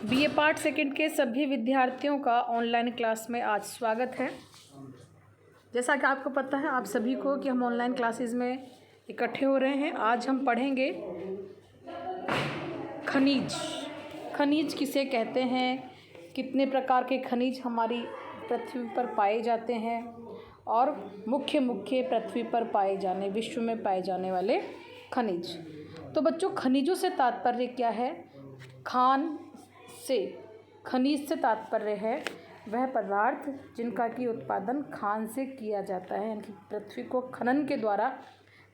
BA part second के सभी विद्यार्थियों का ऑनलाइन क्लास में आज स्वागत है। जैसा कि आपको पता है आप सभी को कि हम ऑनलाइन क्लासेस में इकट्ठे हो रहे हैं। आज हम पढ़ेंगे खनिज। खनिज किसे कहते हैं, कितने प्रकार के खनिज हमारी पृथ्वी पर पाए जाते हैं और मुख्य पृथ्वी पर विश्व में पाए जाने वाले खनिज। तो बच्चों, खनिजों से तात्पर्य क्या है? खनिज से तात्पर्य है वह पदार्थ जिनका कि उत्पादन खान से किया जाता है, यानी कि पृथ्वी को खनन के द्वारा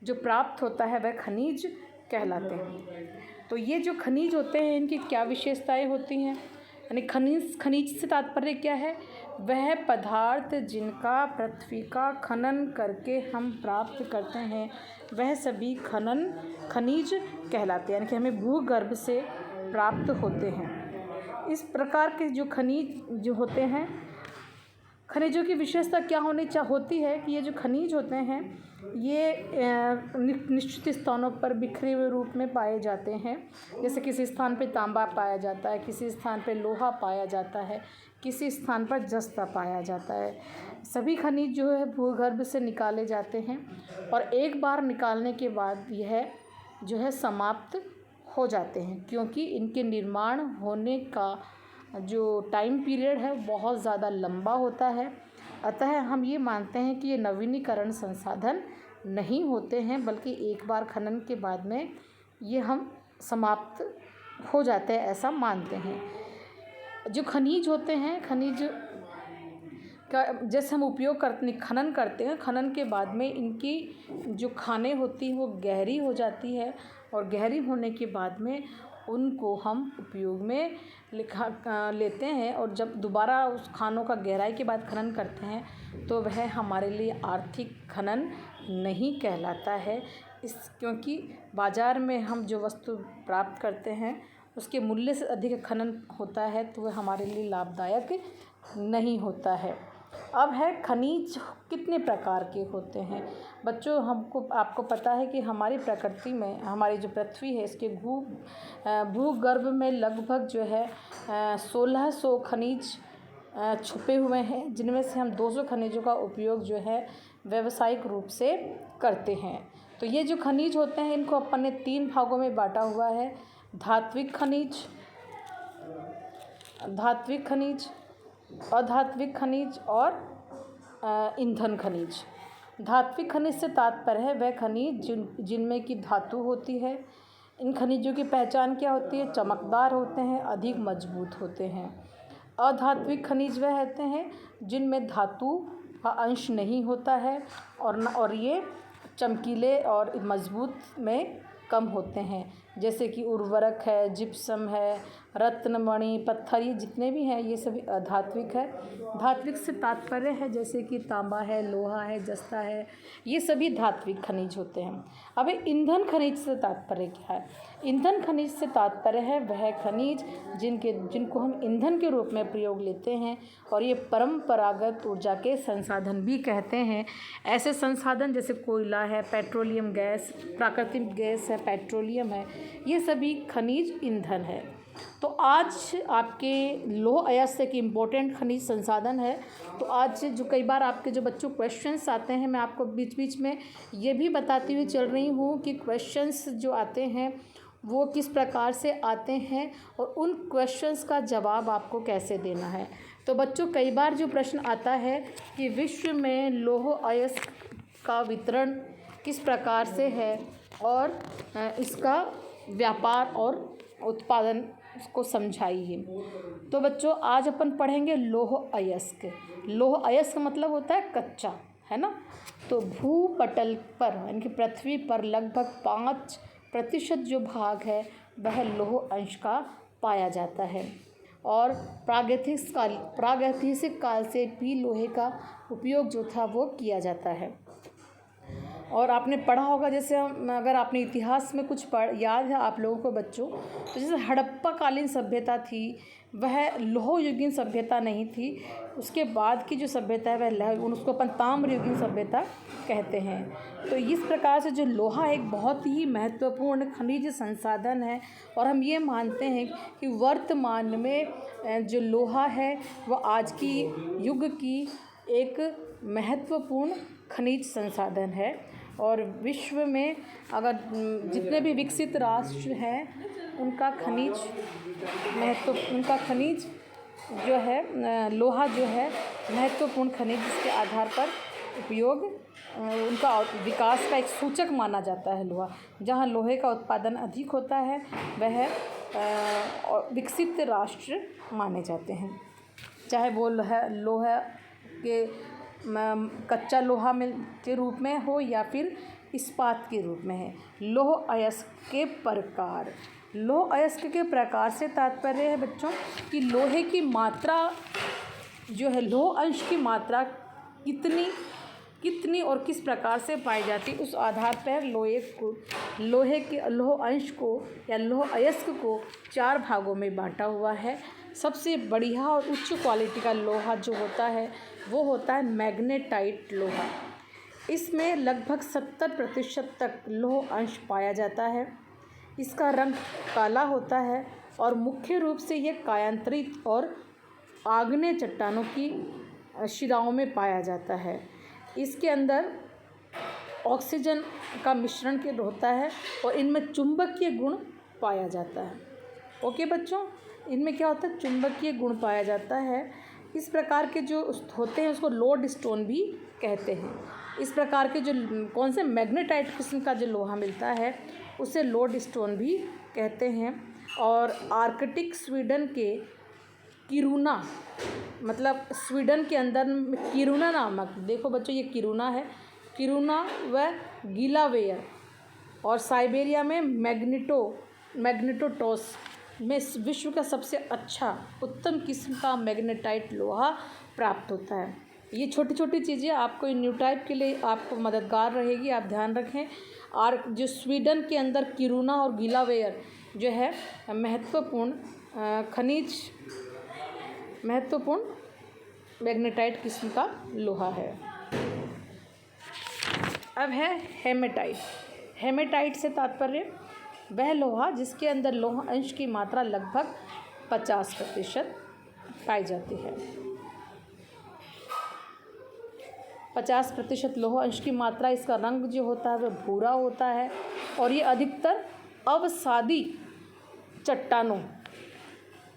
जो प्राप्त होता है वह खनिज कहलाते हैं। तो ये जो खनिज होते हैं इनकी क्या विशेषताएं होती हैं? यानी खनिज से तात्पर्य क्या है? वह पदार्थ जिनका पृथ्वी का खनन करके हम प्राप्त करते हैं वह सभी खनिज कहलाते हैं, यानी कि हमें भूगर्भ से प्राप्त होते हैं। इस प्रकार के जो खनिज जो होते हैं, खनिजों की विशेषता क्या होती है कि ये जो खनिज होते हैं ये निश्चित स्थानों पर बिखरे हुए रूप में पाए जाते हैं। जैसे किसी स्थान पे तांबा पाया जाता है, किसी स्थान पे लोहा पाया जाता है, किसी स्थान पर जस्ता पाया जाता है। सभी खनिज जो है भूगर्भ से निकाले जाते हैं और एक बार निकालने के बाद यह जो है समाप्त हो जाते हैं, क्योंकि इनके निर्माण होने का जो टाइम पीरियड है बहुत ज़्यादा लंबा होता है। अतः हम ये मानते हैं कि ये नवीनीकरण संसाधन नहीं होते हैं, बल्कि एक बार खनन के बाद में ये हम समाप्त हो जाते हैं, ऐसा मानते हैं। जो खनिज होते हैं, खनिज का जैसे हम उपयोग करते खनन करते हैं, खनन के बाद में इनकी जो खानें होती हैं वो गहरी हो जाती है और गहरी होने के बाद में उनको हम उपयोग में लेते हैं और जब दोबारा उस खानों का गहराई के बाद खनन करते हैं तो वह हमारे लिए आर्थिक खनन नहीं कहलाता है। क्योंकि बाज़ार में हम जो वस्तु प्राप्त करते हैं उसके मूल्य से अधिक खनन होता है तो वह हमारे लिए लाभदायक नहीं होता है। अब है खनिज कितने प्रकार के होते हैं? बच्चों, आपको पता है कि हमारी प्रकृति में हमारी जो पृथ्वी है इसके भूगर्भ में लगभग जो है 1600 खनिज छुपे हुए हैं, जिनमें से हम 200 खनिजों का उपयोग जो है व्यावसायिक रूप से करते हैं। तो ये जो खनिज होते हैं इनको अपन ने 3 भागों में बांटा हुआ है: धात्विक खनिज, अधात्विक खनिज और ईंधन खनिज। धात्विक खनिज से तात्पर्य है वह खनिज जिनमें की धातु होती है। इन खनिजों की पहचान क्या होती है? चमकदार होते हैं, अधिक मजबूत होते हैं। अधात्विक खनिज वह होते हैं जिनमें धातु का अंश नहीं होता है और ये चमकीले और मजबूत में कम होते हैं, जैसे कि उर्वरक है, जिप्सम है, रत्नमणि, पत्थर, ये जितने भी हैं ये सभी अधात्विक है। धात्विक से तात्पर्य है जैसे कि तांबा है, लोहा है, जस्ता है, ये सभी धात्विक खनिज होते हैं। अब ईंधन खनिज से तात्पर्य क्या है? ईंधन खनिज से तात्पर्य है वह खनिज जिनको हम ईंधन के रूप में प्रयोग लेते हैं और ये परंपरागत ऊर्जा के संसाधन भी कहते हैं। ऐसे संसाधन जैसे कोयला है, पेट्रोलियम गैस, प्राकृतिक गैस है, पेट्रोलियम है, ये सभी खनिज ईंधन है। तो आज आपके लौह अयस्क एक इम्पोर्टेंट खनिज संसाधन है। तो आज जो कई बार आपके जो बच्चों क्वेश्चंस आते हैं, मैं आपको बीच बीच में ये भी बताती हुई चल रही हूँ कि क्वेश्चंस जो आते हैं वो किस प्रकार से आते हैं और उन क्वेश्चंस का जवाब आपको कैसे देना है। तो बच्चों, कई बार जो प्रश्न आता है कि विश्व में लौह अयस्क का वितरण किस प्रकार से है और इसका व्यापार और उत्पादन को समझाइए। तो बच्चों, आज अपन पढ़ेंगे लौह अयस्क। लौह अयस्क मतलब होता है कच्चा, है ना। तो भूपटल पर यानी कि पृथ्वी पर लगभग 5% जो भाग है वह लौह अंश का पाया जाता है और प्रागैतिहासिक काल से भी लोहे का उपयोग जो था वो किया जाता है। और आपने पढ़ा होगा, जैसे अगर आपने इतिहास में कुछ याद है आप लोगों को बच्चों, तो जैसे हड़प्पा कालीन सभ्यता थी वह लौह युगीन सभ्यता नहीं थी। उसके बाद की जो सभ्यता है वह उसको अपन ताम्र युगीन सभ्यता कहते हैं। तो इस प्रकार से जो लोहा एक बहुत ही महत्वपूर्ण खनिज संसाधन है, और हम ये मानते हैं कि वर्तमान में जो लोहा है वह आज की युग की एक महत्वपूर्ण खनिज संसाधन है। और विश्व में अगर जितने भी विकसित राष्ट्र हैं उनका खनिज जो है लोहा जो है महत्वपूर्ण खनिज, जिसके आधार पर उपयोग उनका विकास का एक सूचक माना जाता है लोहा। जहाँ लोहे का उत्पादन अधिक होता है वह विकसित राष्ट्र माने जाते हैं, चाहे वो लोहा के कच्चा लोहा के रूप में हो या फिर इस्पात के रूप में है। लौह अयस्क के प्रकार, लौह अयस्क के प्रकार से तात्पर्य है बच्चों कि लोहे की मात्रा जो है, लौह अंश की मात्रा कितनी और किस प्रकार से पाई जाती, उस आधार पर लौह अंश को या लौह अयस्क को 4 भागों में बांटा हुआ है। सबसे बढ़िया और उच्च क्वालिटी का लोहा जो होता है वो होता है मैग्नेटाइट लोहा। इसमें लगभग 70% तक लौह अंश पाया जाता है। इसका रंग काला होता है और मुख्य रूप से यह कायांतरित और आग्नेय चट्टानों की शिराओं में पाया जाता है। इसके अंदर ऑक्सीजन का मिश्रण के होता है और इनमें चुंबकीय गुण पाया जाता है। ओके बच्चों, इनमें क्या होता है, चुंबकीय गुण पाया जाता है। इस प्रकार के जो होते हैं उसको लोड स्टोन भी कहते हैं। इस प्रकार के जो कौन से मैग्नेटाइट किस्म का जो लोहा मिलता है उसे लोड स्टोन भी कहते हैं। और आर्कटिक स्वीडन के किरूना, मतलब स्वीडन के अंदर किरूना नामक, देखो बच्चों ये किरूना है, किरूना व गिलावेयर, और साइबेरिया में मैग्नेटोटॉस में विश्व का सबसे अच्छा उत्तम किस्म का मैग्नेटाइट लोहा प्राप्त होता है। ये छोटी छोटी चीज़ें आपको न्यू टाइप के लिए आपको मददगार रहेगी, आप ध्यान रखें। और जो स्वीडन के अंदर किरूना और गिलावेयर जो है महत्वपूर्ण मैग्नेटाइट किस्म का लोहा है। अब है हेमेटाइट। हेमेटाइट से तात्पर्य वह लोहा जिसके अंदर लौह अंश की मात्रा लगभग 50% पाई जाती है। 50% लौह अंश की मात्रा, इसका रंग जो होता है वह भूरा होता है और ये अधिकतर अवसादी चट्टानों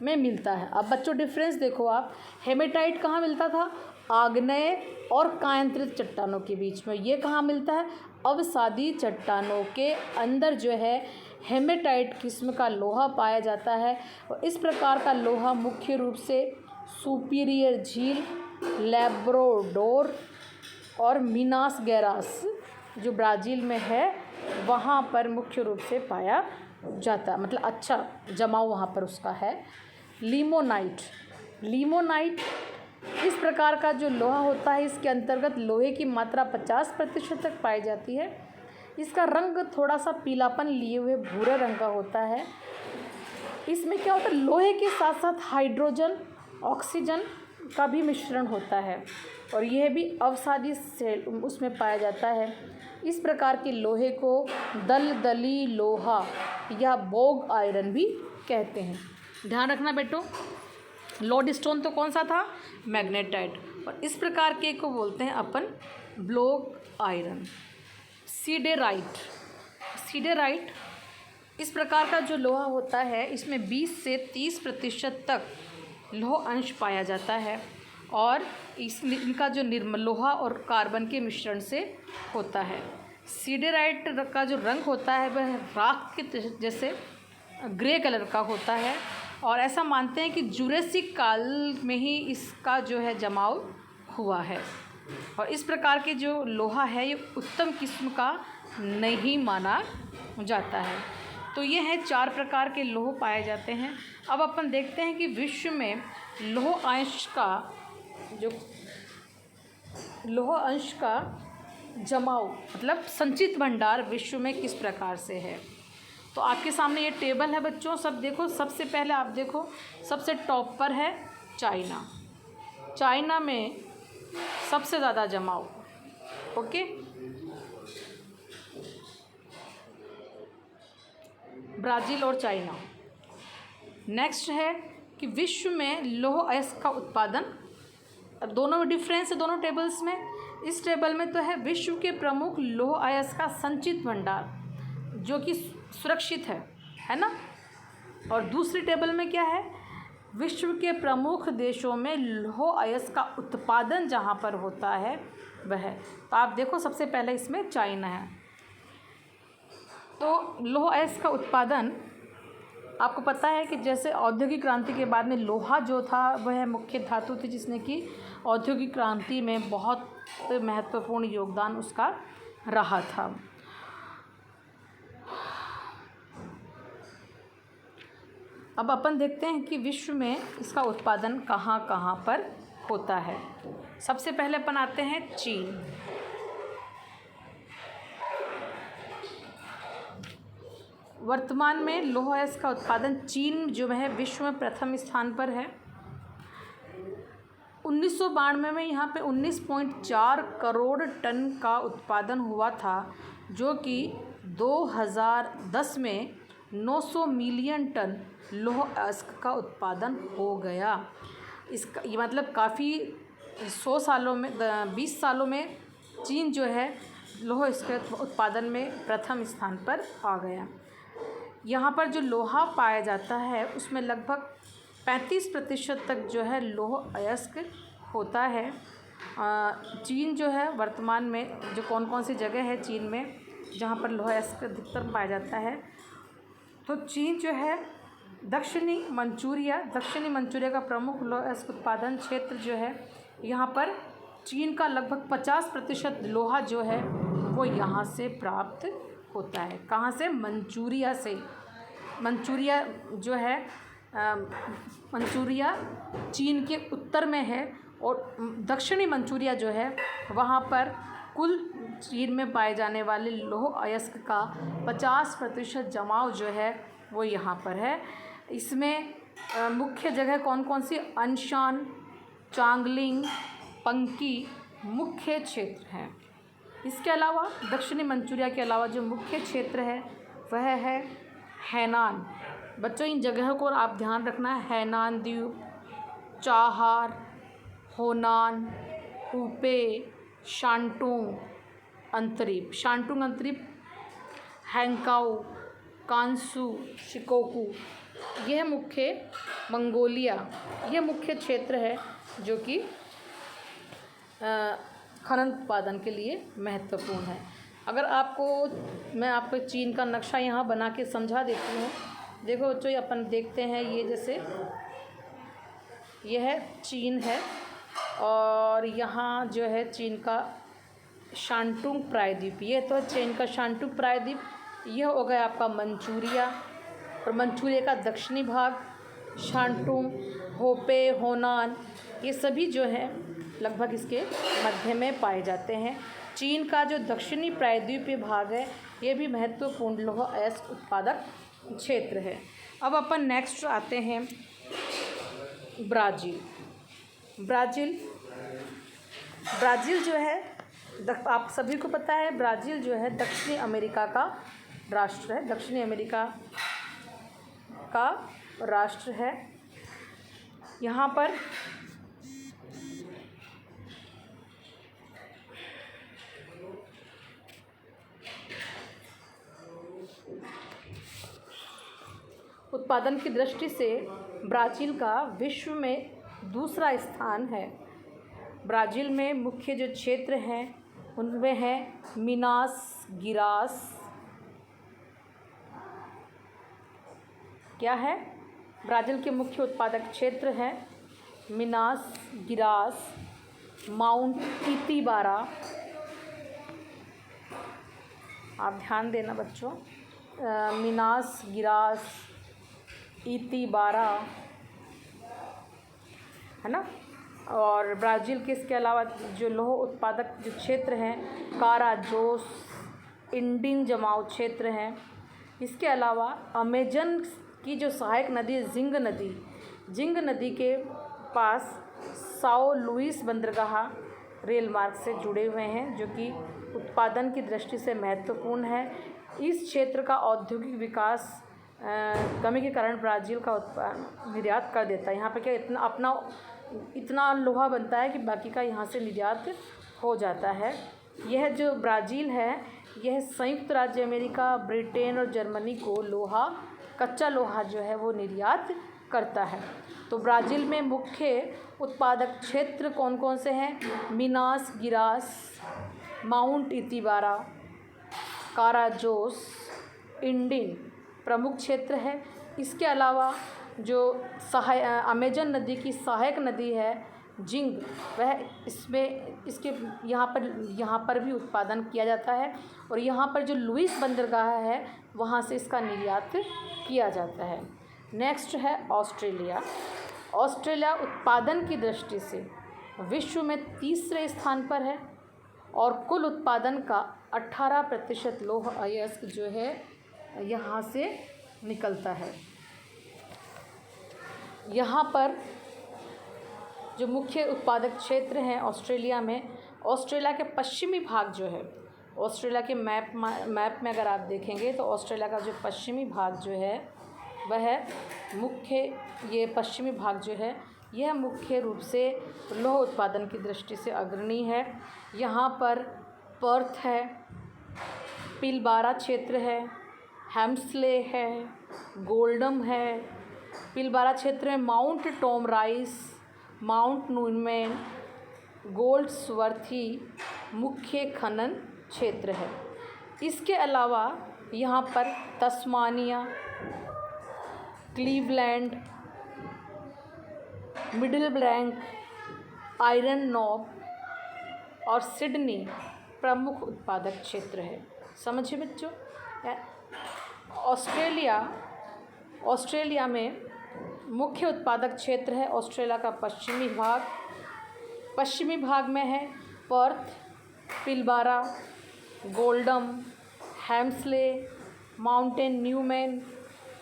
में मिलता है। अब बच्चों डिफरेंस देखो आप, हेमेटाइट कहाँ मिलता था, आग्नेय और कायांतरित चट्टानों के बीच में। ये कहाँ मिलता है, अवसादी चट्टानों के अंदर जो है हेमेटाइट किस्म का लोहा पाया जाता है। और इस प्रकार का लोहा मुख्य रूप से सुपीरियर झील, लैब्राडोर और मिनास गेरास जो ब्राज़ील में है वहाँ पर मुख्य रूप से पाया जाता है, मतलब अच्छा जमाव वहाँ पर उसका है। लिमोनाइट इस प्रकार का जो लोहा होता है, इसके अंतर्गत लोहे की मात्रा 50% तक पाई जाती है। इसका रंग थोड़ा सा पीलापन लिए हुए भूरे रंग का होता है। इसमें क्या होता है, लोहे के साथ साथ हाइड्रोजन, ऑक्सीजन का भी मिश्रण होता है और यह भी अवसादी से उसमें पाया जाता है। इस प्रकार के लोहे को दलदली लोहा या बोग आयरन भी कहते हैं। ध्यान रखना बेटो, लोड स्टोन तो कौन सा था, मैग्नेटाइट, और इस प्रकार के को बोलते हैं अपन ब्लॉक आयरन। सीडेराइट इस प्रकार का जो लोहा होता है, इसमें 20 से 30% तक लौह अंश पाया जाता है और इनका जो लोहा और कार्बन के मिश्रण से होता है। सीडेराइट का जो रंग होता है वह राख के जैसे ग्रे कलर का होता है और ऐसा मानते हैं कि जुरेसिक काल में ही इसका जो है जमाव हुआ है। और इस प्रकार के जो लोहा है ये उत्तम किस्म का नहीं माना जाता है। तो ये है 4 प्रकार के लोह पाए जाते हैं। अब अपन देखते हैं कि विश्व में लौह अंश का जमाव मतलब संचित भंडार विश्व में किस प्रकार से है। तो आपके सामने ये टेबल है बच्चों, सब देखो। सबसे पहले आप देखो, सबसे टॉप पर है चाइना। चाइना में सबसे ज़्यादा जमाव, ओके। ब्राज़ील और चाइना। नेक्स्ट है कि विश्व में लौह अयस्क का उत्पादन। अब दोनों में डिफरेंस है दोनों टेबल्स में। इस टेबल में तो है विश्व के प्रमुख लौह अयस्क का संचित भंडार जो कि सुरक्षित है ना। और दूसरी टेबल में क्या है, विश्व के प्रमुख देशों में लौह अयस्क का उत्पादन जहाँ पर होता है वह। तो आप देखो सबसे पहले इसमें चाइना है। तो लौह अयस्क का उत्पादन आपको पता है कि जैसे औद्योगिक क्रांति के बाद में लोहा जो था वह मुख्य धातु थी जिसने कि औद्योगिक क्रांति में बहुत महत्वपूर्ण योगदान उसका रहा था। अब अपन देखते हैं कि विश्व में इसका उत्पादन कहाँ कहाँ पर होता है। सबसे पहले अपन आते हैं चीन। वर्तमान में लौह अयस्क का उत्पादन चीन जो है विश्व में प्रथम स्थान पर है। 1992 में यहाँ पे 19.4 करोड़ टन का उत्पादन हुआ था, जो कि 2010 में 900 मिलियन टन लौह अयस्क का उत्पादन हो गया। इसका ये मतलब काफ़ी 100 सालों में 20 सालों में चीन जो है लौह अयस्क उत्पादन में प्रथम स्थान पर आ गया। यहाँ पर जो लोहा पाया जाता है उसमें लगभग 35% तक जो है लौह अयस्क होता है। चीन जो है वर्तमान में जो कौन कौन सी जगह है चीन में जहाँ पर लौह अयस्क अधिकतर पाया जाता है, तो चीन जो है दक्षिणी मंचूरिया का प्रमुख लौह अयस्क उत्पादन क्षेत्र जो है, यहाँ पर चीन का लगभग 50% लोहा जो है वो यहाँ से प्राप्त होता है। कहाँ से? मंचूरिया से। मंचूरिया जो है मंचूरिया चीन के उत्तर में है और दक्षिणी मंचूरिया जो है वहाँ पर कुल चीन में पाए जाने वाले लौह अयस्क का 50% जमाव जो है वो यहाँ पर है। इसमें मुख्य जगह कौन कौन सी? अनशान, चांगलिंग, पंकी मुख्य क्षेत्र हैं। इसके अलावा दक्षिणी मंचूरिया के अलावा जो मुख्य क्षेत्र है वह है हैनान। बच्चों इन जगहों को आप ध्यान रखना है। हैनान द्वीप, चाहार, होनान, हुपे, शांटुंग अंतरीप, हैंकाओ, कांसू, शिकोकू, यह मुख्य मंगोलिया, यह मुख्य क्षेत्र है जो कि खनन उत्पादन के लिए महत्वपूर्ण है। अगर मैं आपको चीन का नक्शा यहाँ बना के समझा देती हूँ। देखो बच्चों, ये अपन देखते हैं, ये जैसे यह चीन है और यहाँ जो है चीन का शांटुंग प्रायद्वीप, ये तो चीन का शांटुंग प्रायद्वीप। यह हो गया आपका मंचूरिया और मंचूरिया का दक्षिणी भाग शांटुंग, होपे, होनान, ये सभी जो है लगभग इसके मध्य में पाए जाते हैं। चीन का जो दक्षिणी प्रायद्वीपीय भाग है ये भी महत्वपूर्ण लौह अयस्क उत्पादक क्षेत्र है। अब अपन नेक्स्ट आते हैं ब्राज़ील जो है आप सभी को पता है, ब्राज़ील जो है दक्षिणी अमेरिका का राष्ट्र है। दक्षिणी अमेरिका का राष्ट्र है। यहाँ पर उत्पादन की दृष्टि से ब्राज़ील का विश्व में दूसरा स्थान है। ब्राज़ील में मुख्य जो क्षेत्र हैं उनमें है मिनास गिरास। क्या है? ब्राज़ील के मुख्य उत्पादक क्षेत्र हैं मिनास गिरास, माउंट इतिबारा। आप ध्यान देना बच्चों, मिनास गिरास, इतिबारा, है ना। और ब्राज़ील के इसके अलावा जो लौह उत्पादक जो क्षेत्र हैं काराजोस, इंडिन जमाव क्षेत्र हैं। इसके अलावा अमेजन की जो सहायक नदी है जिंग नदी के पास साओ लुइस बंदरगाह रेल मार्ग से जुड़े हुए हैं, जो कि उत्पादन की दृष्टि से महत्वपूर्ण है। इस क्षेत्र का औद्योगिक विकास कमी के कारण ब्राज़ील का निर्यात कर देता है। यहाँ पर क्या इतना लोहा बनता है कि बाकी का यहाँ से निर्यात हो जाता है। यह जो ब्राज़ील है यह संयुक्त राज्य अमेरिका, ब्रिटेन और जर्मनी को कच्चा लोहा जो है वो निर्यात करता है। तो ब्राज़ील में मुख्य उत्पादक क्षेत्र कौन कौन से हैं? मिनास गिरास, माउंट इतिबारा, काराजोस, इंडिन प्रमुख क्षेत्र है। इसके अलावा जो अमेजन नदी की सहायक नदी है जिंग, वह इसके यहाँ पर भी उत्पादन किया जाता है। और यहाँ पर जो लुइस बंदरगाह है वहाँ से इसका निर्यात किया जाता है। नेक्स्ट है ऑस्ट्रेलिया। ऑस्ट्रेलिया उत्पादन की दृष्टि से विश्व में तीसरे स्थान पर है और कुल उत्पादन का 18% लौह अयस्क जो है यहाँ से निकलता है। यहाँ पर जो मुख्य उत्पादक क्षेत्र हैं ऑस्ट्रेलिया में, ऑस्ट्रेलिया के पश्चिमी भाग जो है, ऑस्ट्रेलिया के मैप में अगर आप देखेंगे तो ऑस्ट्रेलिया का जो पश्चिमी भाग जो है ये पश्चिमी भाग जो है यह मुख्य रूप से लौह उत्पादन की दृष्टि से अग्रणी है। यहाँ पर पर्थ है, पिलबारा क्षेत्र है, हैम्सले है, गोल्डम है। पिलबारा क्षेत्र में माउंट टॉम राइस, माउंट नूनमैन, गोल्ड्सवर्थी मुख्य खनन क्षेत्र है। इसके अलावा यहाँ पर Tasmania, Cleveland, middle bank, iron knob और सिडनी प्रमुख उत्पादक क्षेत्र है। समझिए बच्चों, ऑस्ट्रेलिया में मुख्य उत्पादक क्षेत्र है ऑस्ट्रेलिया का पश्चिमी भाग में है पर्थ, पिलबारा, गोल्डम, हैम्सले, माउंटेन न्यूमैन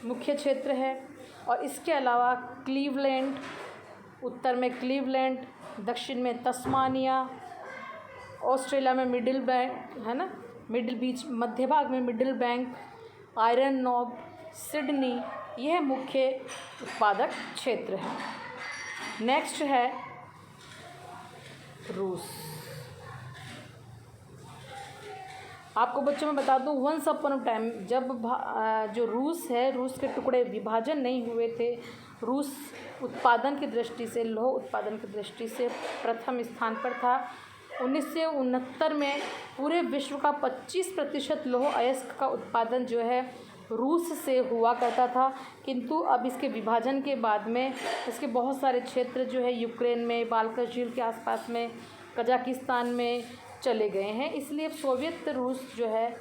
मुख्य क्षेत्र है। और इसके अलावा क्लीवलैंड, उत्तर में क्लीवलैंड, दक्षिण में तस्मानिया, ऑस्ट्रेलिया में मिडिल बैंक है ना, मध्य भाग में middle bank, iron knob, Sydney, यह मुख्य उत्पादक क्षेत्र है। नेक्स्ट है रूस। आपको बच्चों में बता दूं, वंस अपॉन अ टाइम जब जो रूस है, रूस के टुकड़े विभाजन नहीं हुए थे, रूस उत्पादन की दृष्टि से, लौह उत्पादन की दृष्टि से प्रथम स्थान पर था। 1969 में पूरे विश्व का 25% लौह अयस्क का उत्पादन जो है रूस से हुआ करता था, किंतु अब इसके विभाजन के बाद में इसके बहुत सारे क्षेत्र जो है यूक्रेन में, बाल्कन झील के आसपास में, कजाकिस्तान में चले गए हैं। इसलिए अब सोवियत रूस जो है,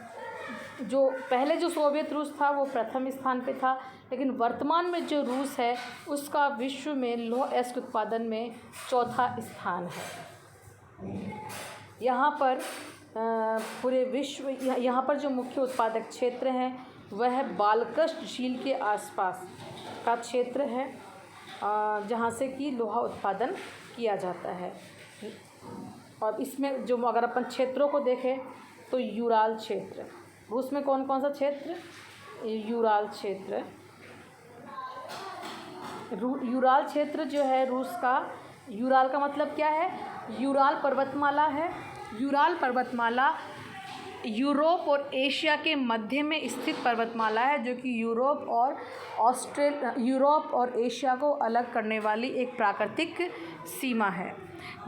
जो पहले जो सोवियत रूस था वो प्रथम स्थान पे था, लेकिन वर्तमान में जो रूस है उसका विश्व में लौह अयस्क उत्पादन में चौथा स्थान है। यहाँ पर पूरे विश्व, यहाँ पर जो मुख्य उत्पादक क्षेत्र हैं वह बाल्कन झील के आसपास का क्षेत्र है, जहाँ से कि लोहा उत्पादन किया जाता है। और इसमें जो अगर अपन क्षेत्रों को देखें तो यूराल क्षेत्र, रूस में कौन कौन सा क्षेत्र? यूराल क्षेत्र। यूराल क्षेत्र जो है रूस का, यूराल का मतलब क्या है? यूराल पर्वतमाला है। यूराल पर्वतमाला यूरोप और एशिया के मध्य में स्थित पर्वतमाला है, जो कि यूरोप और एशिया को अलग करने वाली एक प्राकृतिक सीमा है,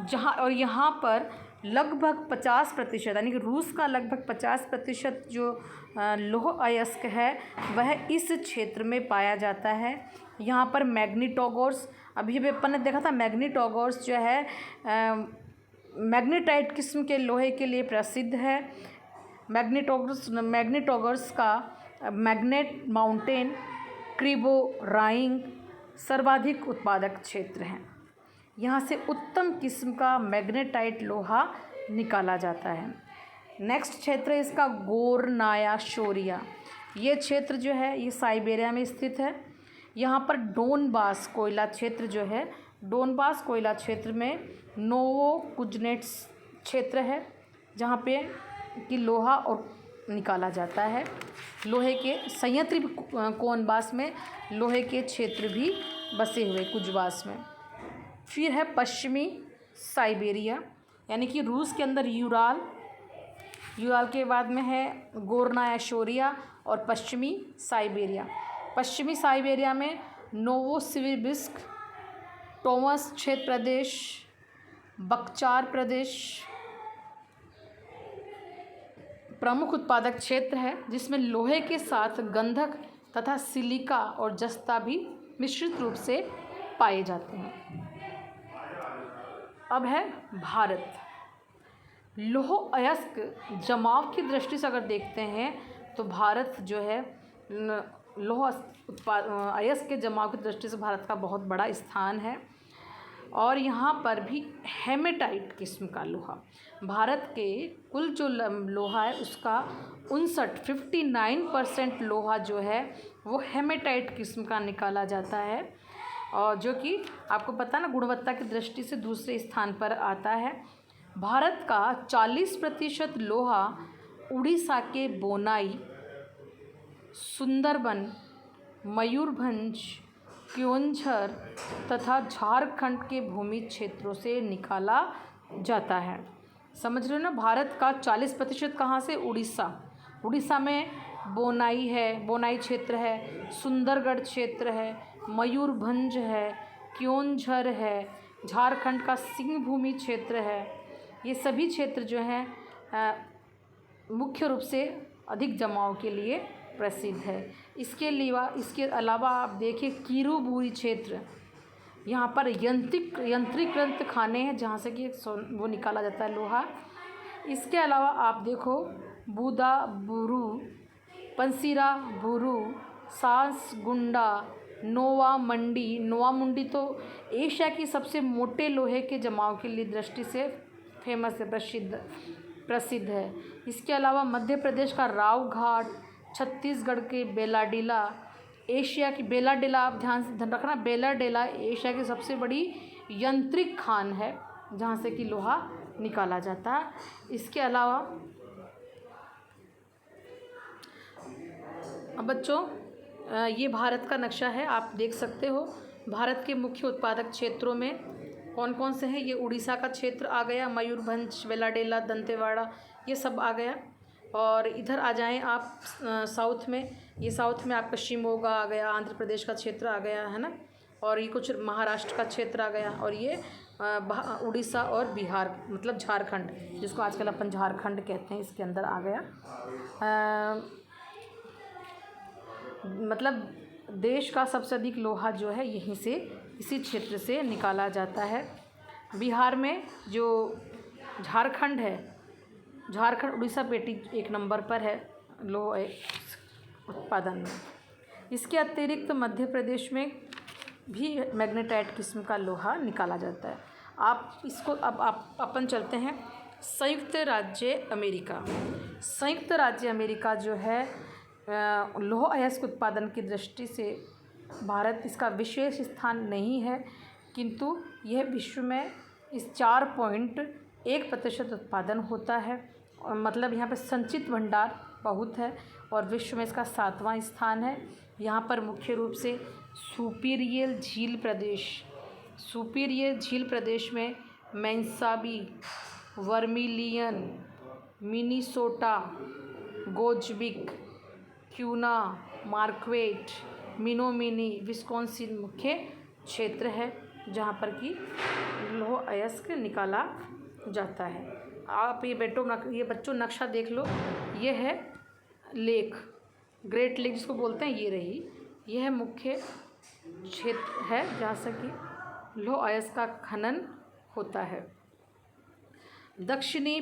जहाँ और यहाँ पर लगभग 50% यानी कि रूस का लगभग 50% जो लौह अयस्क है वह इस क्षेत्र में पाया जाता है। यहाँ पर मैग्नीटोगोर्स, अभी अपन ने देखा था, मैग्नीटोगोर्स जो है मैग्नेटाइट किस्म के लोहे के लिए प्रसिद्ध है। मैग्नीटोगोर्स का मैग्नेट माउंटेन, क्रिबो राइंग सर्वाधिक उत्पादक क्षेत्र हैं। यहाँ से उत्तम किस्म का मैग्नेटाइट लोहा निकाला जाता है। नेक्स्ट क्षेत्र है इसका गोरनाया शोरिया। ये क्षेत्र जो है ये साइबेरिया में स्थित है। यहाँ पर डोनबास कोयला क्षेत्र जो है, डोनबास कोयला क्षेत्र में नोवोकुजनेट्स क्षेत्र है जहाँ पे कि लोहा और निकाला जाता है। लोहे के संयंत्र कोनबास में लोहे के क्षेत्र भी बसे हुए कुजबास में। फिर है पश्चिमी साइबेरिया यानी कि रूस के अंदर यूराल, यूराल के बाद में है गोरनाया शोरिया और पश्चिमी साइबेरिया। पश्चिमी साइबेरिया में नोवोसिबिर्स्क, टोमस क्षेत्र प्रदेश, बक्चार प्रदेश प्रमुख उत्पादक क्षेत्र है जिसमें लोहे के साथ गंधक तथा सिलिका और जस्ता भी मिश्रित रूप से पाए जाते हैं। अब है भारत। लौह अयस्क जमाव की दृष्टि से अगर देखते हैं तो भारत जो है लौह अयस्क के जमाव की दृष्टि से भारत का बहुत बड़ा स्थान है। और यहाँ पर भी हेमेटाइट किस्म का लोहा, भारत के कुल जो लोहा है उसका 59% लोहा जो है वो हेमेटाइट किस्म का निकाला जाता है और जो कि आपको पता ना गुणवत्ता की दृष्टि से दूसरे स्थान पर आता है। भारत का 40% लोहा उड़ीसा के बोनाई, सुंदरबन, मयूरभंज, क्योंझर तथा झारखंड के भूमि क्षेत्रों से निकाला जाता है। समझ रहे हो ना, भारत का 40% कहाँ से? उड़ीसा। उड़ीसा में बोनाई है, बोनाई क्षेत्र है, सुंदरगढ़ क्षेत्र है, मयूरभंज है, क्योंझर है, झारखंड का सिंह भूमि क्षेत्र है। ये सभी क्षेत्र जो हैं मुख्य रूप से अधिक जमाव के लिए प्रसिद्ध है। इसके अलावा आप देखिए कीरूबुरी क्षेत्र, यहाँ पर यंत्रीकृत खाने हैं जहाँ से कि वो निकाला जाता है लोहा। इसके अलावा आप देखो बूदा बुरू, पंसीरा बुरू, सासगुंडा, नोवा मंडी तो एशिया की सबसे मोटे लोहे के जमाव के लिए दृष्टि से फेमस है, प्रसिद्ध है। इसके अलावा मध्य प्रदेश का राव घाट, छत्तीसगढ़ के बेलाडीला, एशिया की बेलाडेला, आप ध्यान रखना, बेलाडेला एशिया की सबसे बड़ी यंत्रिक खान है जहाँ से कि लोहा निकाला जाता है। इसके अलावा अब बच्चों ये भारत का नक्शा है, आप देख सकते हो भारत के मुख्य उत्पादक क्षेत्रों में कौन कौन से हैं। ये उड़ीसा का क्षेत्र आ गया, मयूरभंज, बेलाडेला, दंतेवाड़ा, ये सब आ गया। और इधर आ जाएं आप साउथ में, ये साउथ में आपका शिमोगा आ गया, आंध्र प्रदेश का क्षेत्र आ गया है ना, और ये कुछ महाराष्ट्र का क्षेत्र आ गया, और ये उड़ीसा और बिहार मतलब झारखंड, जिसको आजकल अपन झारखंड कहते हैं, इसके अंदर आ गया। मतलब देश का सबसे अधिक लोहा जो है यहीं से, इसी क्षेत्र से निकाला जाता है। बिहार में जो झारखंड है, झारखंड उड़ीसा पेटी 1 नंबर पर है लोहा उत्पादन में। इसके अतिरिक्त मध्य प्रदेश में भी मैग्नेटाइट किस्म का लोहा निकाला जाता है। आप इसको अब अपन चलते हैं संयुक्त राज्य अमेरिका। संयुक्त राज्य अमेरिका जो है लौह अयस्क उत्पादन की दृष्टि से भारत इसका विशेष स्थान नहीं है, किंतु यह विश्व में इस 4.1% उत्पादन होता है, और मतलब यहाँ पर संचित भंडार बहुत है, और विश्व में इसका 7वां स्थान है। यहाँ पर मुख्य रूप से सुपीरियर झील प्रदेश में मैनसाबी, वर्मिलियन, मिनीसोटा, गोजविक, क्यूना, मार्क्वेट, मिनोमिनी, विस्कॉन्सिन मुख्य क्षेत्र है जहाँ पर कि लौह अयस्क निकाला जाता है। आप ये बच्चों नक्शा देख लो, ये है लेक, ग्रेट लेक जिसको बोलते हैं, ये रही, यह है मुख्य क्षेत्र है जहाँ से कि लौह अयस्क का खनन होता है। दक्षिणी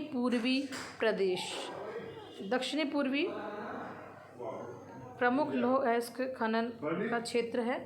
पूर्वी प्रमुख लौह अयस्क खनन का क्षेत्र है